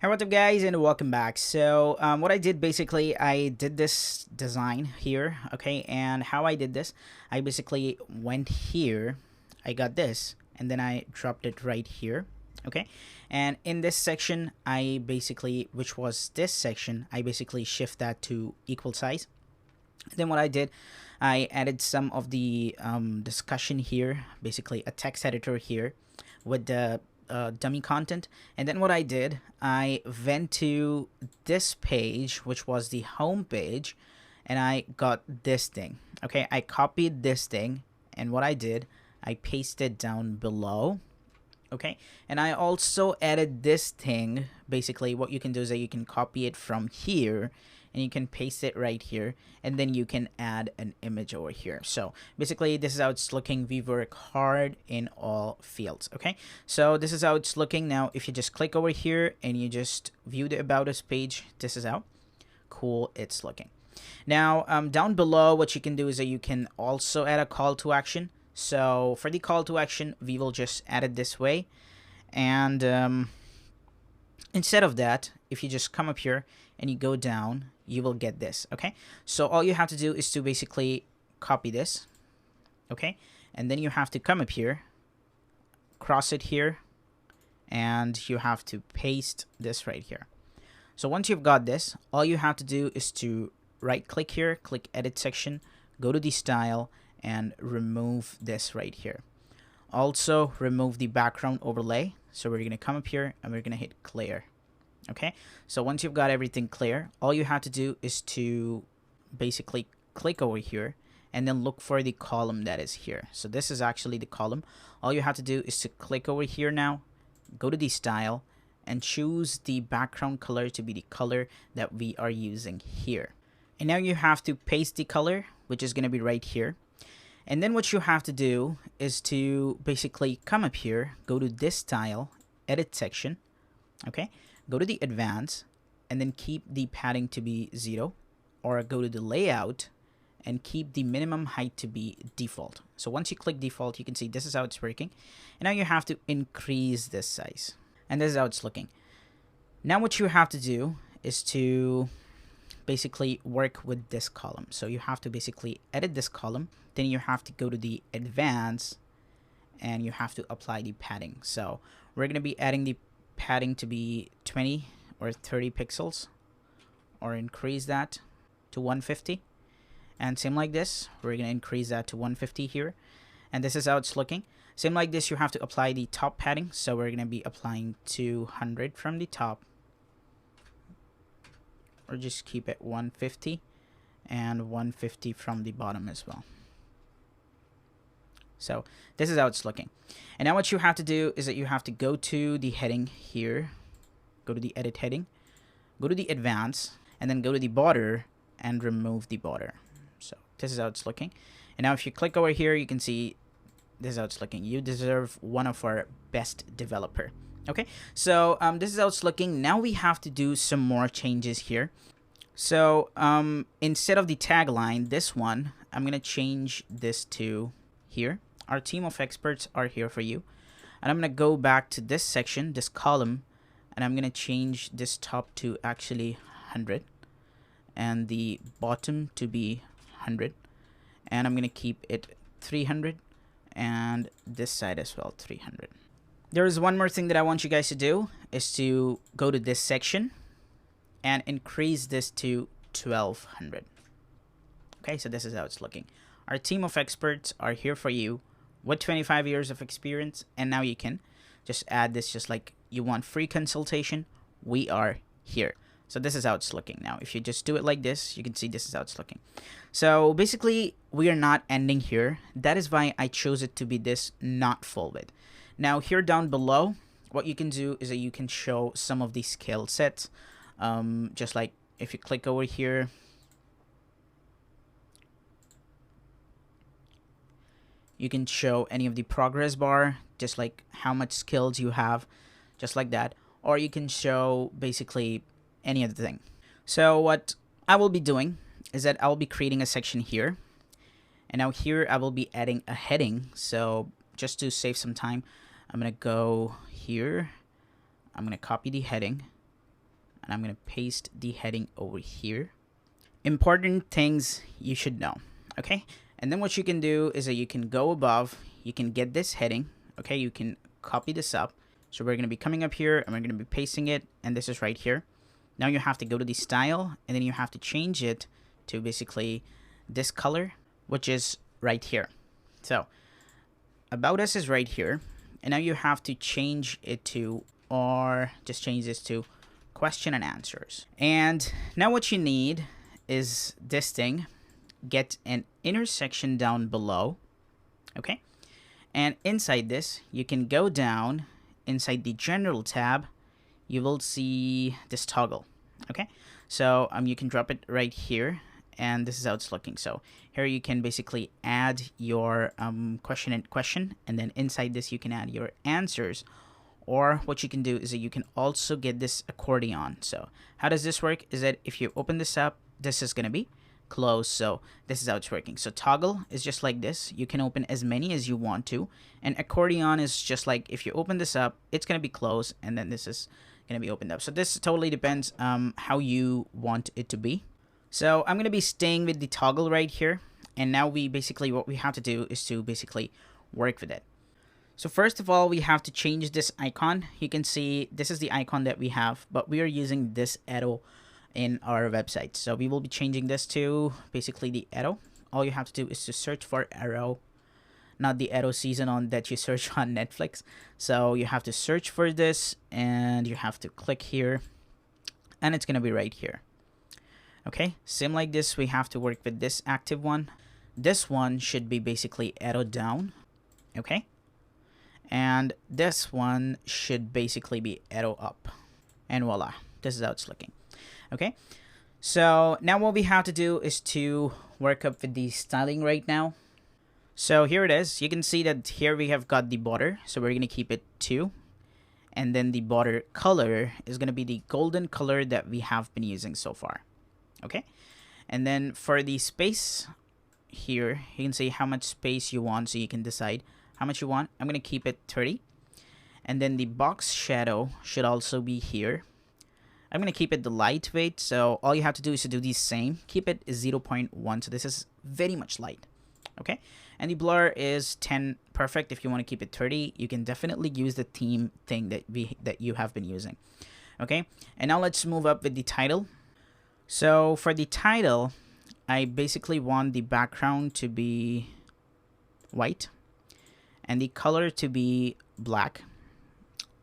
Hey, what's up, guys, and welcome back. So, what I did basically, I did this design here, okay, and how I did this, I basically went here, I got this, and then I dropped it right here, okay, and in this section, I basically, which was this section, I basically shift that to equal size. Then what I did, I added some of the discussion here, basically a text editor here with the dummy content. And then what I did, I went to this page, which was the home page, and I got this thing. Okay, I copied this thing, and what I did, I pasted down below. Okay, and I also added this thing. Basically, what you can do is that you can copy it from here and you can paste it right here, and then you can add an image over here. So basically, this is how it's looking. We work hard in all fields. Okay, so this is how it's looking now. If you just click over here and you just view the About Us page, this is how cool it's looking. Now, down below, what you can do is that you can also add a call to action. So for the call to action, we will just add it this way. And instead of that, if you just come up here and you go down, you will get this. Okay, so all you have to do is to basically copy this. Okay, and then you have to come up here, cross it here, and you have to paste this right here. So once you've got this, all you have to do is to right click here, click edit section, go to the style, and remove this right here. Also remove the background overlay. So we're going to come up here and we're going to hit clear. Okay, so once you've got everything clear, all you have to do is to basically click over here and then look for the column that is here. So this is actually the column. All you have to do is to click over here now, go to the style, and choose the background color to be the color that we are using here. And now you have to paste the color, which is going to be right here. And then what you have to do is to basically come up here, go to this style, edit section, okay, go to the advanced, and then keep the padding to be 0, or go to the layout and keep the minimum height to be default. So once you click default, you can see this is how it's working. And now you have to increase this size. And this is how it's looking. Now what you have to do is to basically work with this column. So you have to basically edit this column. Then you have to go to the advanced and you have to apply the padding. So we're going to be adding the padding to be 20 or 30 pixels, or increase that to 150. And same like this, we're going to increase that to 150 here. And this is how it's looking. Same like this, you have to apply the top padding. So we're going to be applying 200 from the top, or just keep it 150, and 150 from the bottom as well. So this is how it's looking. And now what you have to do is that you have to go to the heading here, go to the edit heading, go to the advanced, and then go to the border and remove the border. So this is how it's looking. And now if you click over here, you can see this is how it's looking. You deserve one of our best developer. Okay, so this is how it's looking. Now we have to do some more changes here. So instead of the tagline, this one, I'm going to change this to here. Our team of experts are here for you. And I'm going to go back to this section, this column, and I'm going to change this top to actually 100 and the bottom to be 100. And I'm going to keep it 300 and this side as well, 300. There is one more thing that I want you guys to do is to go to this section and increase this to 1200. Okay, so this is how it's looking. Our team of experts are here for you with 25 years of experience, and now you can just add this, just like you want free consultation, we are here. So this is how it's looking now. If you just do it like this, you can see this is how it's looking. So basically, we are not ending here. That is why I chose it to be this, not full width. Now here down below, what you can do is that you can show some of the skill sets. Just like if you click over here, you can show any of the progress bar, just like how much skills you have, just like that. Or you can show basically any other thing. So what I will be doing is that I will be creating a section here. And now here I will be adding a heading. So just to save some time, I'm going to go here. I'm going to copy the heading. and I'm going to paste the heading over here. Important things you should know, okay? And then what you can do is that you can go above, you can get this heading, okay? You can copy this up. So we're going to be coming up here and we're going to be pasting it, and this is right here. Now you have to go to the style, and then you have to change it to basically this color, which is right here. So about us is right here, and now you have to change it to, or just change this to question and answers. And now what you need is this thing, get an intersection down below, okay? And inside this, you can go down inside the general tab, you will see this toggle, okay? So you can drop it right here, and this is how it's looking. So here you can basically add your question, and then inside this you can add your answers. Or what you can do is that you can also get this accordion. So how does this work is that if you open this up, this is going to be closed. So this is how it's working. So toggle is just like this. You can open as many as you want to. And accordion is just like if you open this up, it's going to be closed, and then this is going to be opened up. So this totally depends how you want it to be. So I'm going to be staying with the toggle right here. And now what we have to do is to basically work with it. So first of all, we have to change this icon. You can see this is the icon that we have, but we are using this arrow in our website. So we will be changing this to basically the arrow. All you have to do is to search for arrow, not the arrow season on that you search on Netflix. So you have to search for this, and you have to click here, and it's going to be right here. Okay, same like this, we have to work with this active one. This one should be basically arrow down, okay? And this one should basically be arrow up. And voila, this is how it's looking. Okay, so now what we have to do is to work up with the styling right now. So here it is. You can see that here we have got the border. So we're going to keep it 2. And then the border color is going to be the golden color that we have been using so far. Okay, and then for the space here, you can see how much space you want, so you can decide how much you want. I'm going to keep it 30. And then the box shadow should also be here. I'm going to keep it the lightweight, so all you have to do is to do the same. Keep it 0.1, so this is very much light. Okay, and the blur is 10, perfect. If you want to keep it 30, you can definitely use the theme thing that you have been using. Okay, and now let's move up with the title. So for the title, I basically want the background to be white and the color to be black.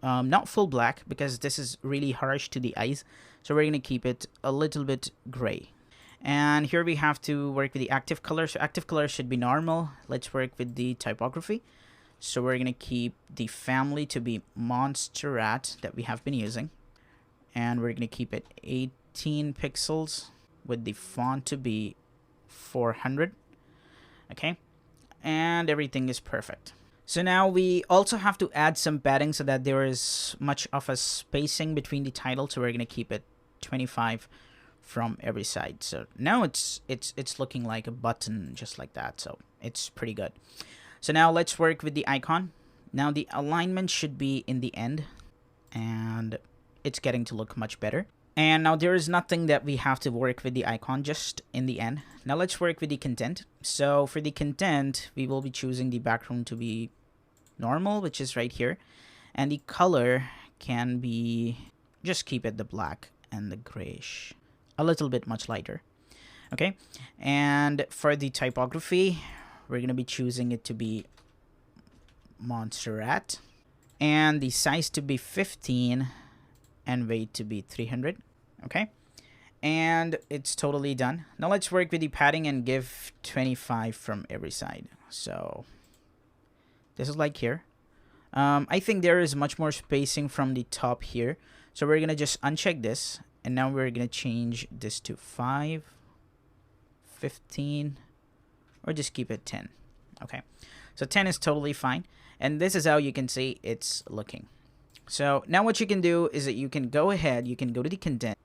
Not full black, because this is really harsh to the eyes. So we're going to keep it a little bit gray. And here we have to work with the active color. So active color should be normal. Let's work with the typography. So we're going to keep the family to be Montserrat that we have been using. And we're going to keep it 18 pixels with the font to be 400. Okay, and everything is perfect. So now we also have to add some padding so that there is much of a spacing between the title. So we're going to keep it 25 from every side. So now it's looking like a button just like that. So it's pretty good. So now let's work with the icon. Now the alignment should be in the end, and it's getting to look much better. And now there is nothing that we have to work with the icon, just in the end. Now let's work with the content. So for the content, we will be choosing the background to be normal, which is right here. And the color can be, just keep it the black and the grayish, a little bit much lighter. Okay, and for the typography, we're going to be choosing it to be Montserrat. And the size to be 15 and weight to be 300. Okay, and it's totally done. Now let's work with the padding and give 25 from every side. So this is like here. I think there is much more spacing from the top here. So we're going to just uncheck this. And now we're going to change this to 5, 15, or just keep it 10. Okay, so 10 is totally fine. And this is how you can see it's looking. So now what you can do is that you can go ahead, you can go to the content.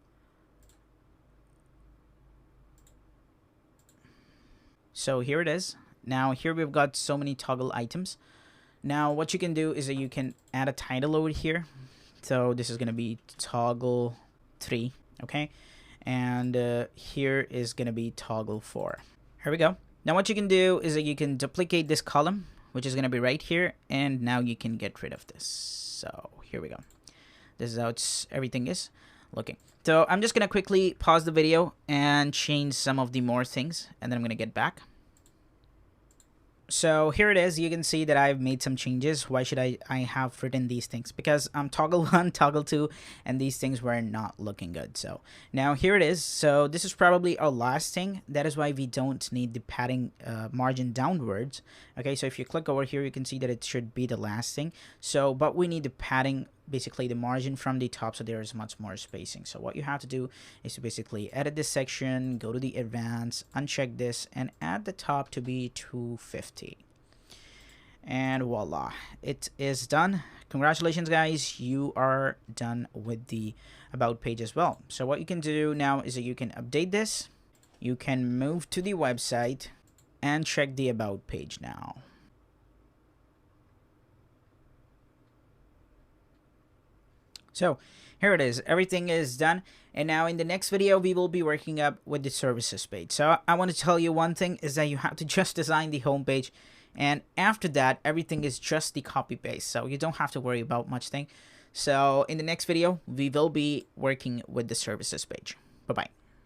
So here it is. Now here we've got so many toggle items. Now what you can do is that you can add a title over here. So this is going to be toggle 3, okay? And here is gonna be toggle 4. Here we go. Now what you can do is that you can duplicate this column, which is gonna be right here, and now you can get rid of this. So here we go. This is how everything is looking. So I'm just gonna quickly pause the video and change some of the more things, and then I'm gonna get back. So here it is. You can see that I've made some changes. Why should I have written these things? Because toggle 1, toggle 2, and these things were not looking good. So now here it is. So this is probably our last thing. That is why we don't need the padding margin downwards. Okay, so if you click over here, you can see that it should be the last thing. So, but we need the padding, basically the margin from the top, so there is much more spacing. So what you have to do is to basically edit this section, go to the advanced, uncheck this, and add the top to be 250. And voila, it is done. Congratulations guys, you are done with the about page as well. So what you can do now is that you can update this, you can move to the website and check the about page now. So here it is, everything is done. And now in the next video, we will be working up with the services page. So I want to tell you one thing is that you have to just design the home page. And after that, everything is just the copy paste. So you don't have to worry about much thing. So in the next video, we will be working with the services page. Bye-bye.